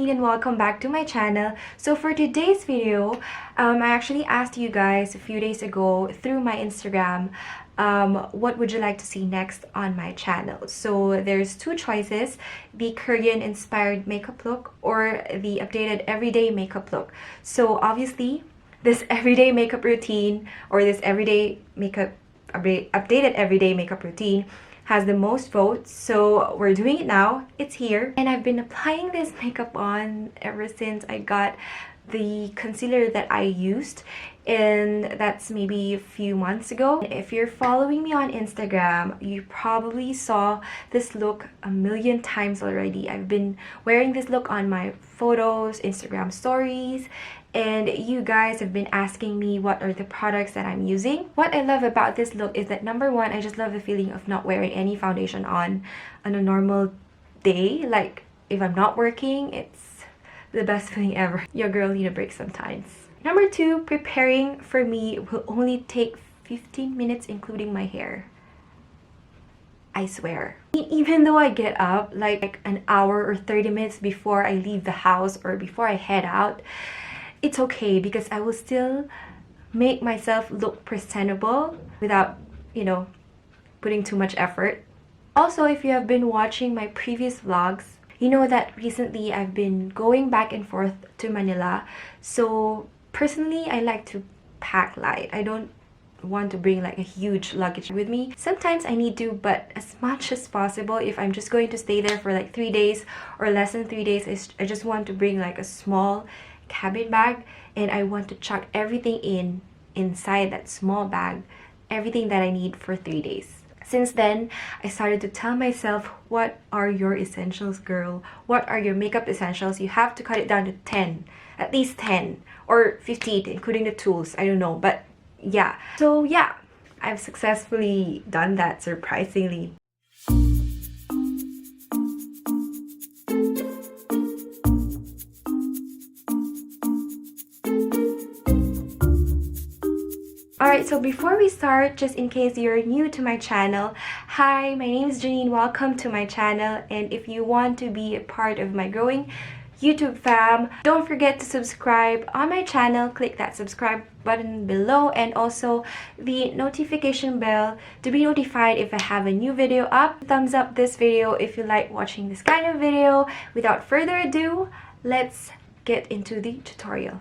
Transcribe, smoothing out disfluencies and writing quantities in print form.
Janine and welcome back to my channel. So for today's video, I actually asked you guys a few days ago through my Instagram, what would you like to see next on my channel? So there's two choices, the Korean inspired makeup look or the updated everyday makeup look. So obviously this everyday makeup routine or this everyday makeup updated everyday makeup routine has the most votes, so we're doing it now. It's here, and I've been applying this makeup on ever since I got the concealer that I used, and that's maybe a few months ago. If you're following me on Instagram, you probably saw this look a million times already. I've been wearing this look on my photos, Instagram stories, and you guys have been asking me what are the products that I'm using. What I love about this look is that number one, I just love the feeling of not wearing any foundation on a normal day. Like if I'm not working, it's the best feeling ever. Your girl need a break sometimes. Number two, preparing for me will only take 15 minutes including my hair. I swear. Even though I get up like an hour or 30 minutes before I leave the house or before I head out, it's okay because I will still make myself look presentable without, putting too much effort. Also, if you have been watching my previous vlogs, you know that recently I've been going back and forth to Manila. So personally, I like to pack light. I don't want to bring like a huge luggage with me. Sometimes I need to, but as much as possible, if I'm just going to stay there for like 3 days or less than 3 days, I just want to bring like a small cabin bag, and I want to chuck everything inside that small bag, everything that I need for 3 days. Since then, I started to tell myself, what are your essentials, girl? What are your makeup essentials? You have to cut it down to 10, at least 10 or 15, including the tools. I don't know, but yeah. So yeah, I've successfully done that, surprisingly. Alright, so before we start, just in case you're new to my channel, hi, my name is Janine, welcome to my channel, and if you want to be a part of my growing YouTube fam, don't forget to subscribe on my channel. Click that subscribe button below and also the notification bell to be notified if I have a new video up. Thumbs up this video if you like watching this kind of video. Without further ado, let's get into the tutorial.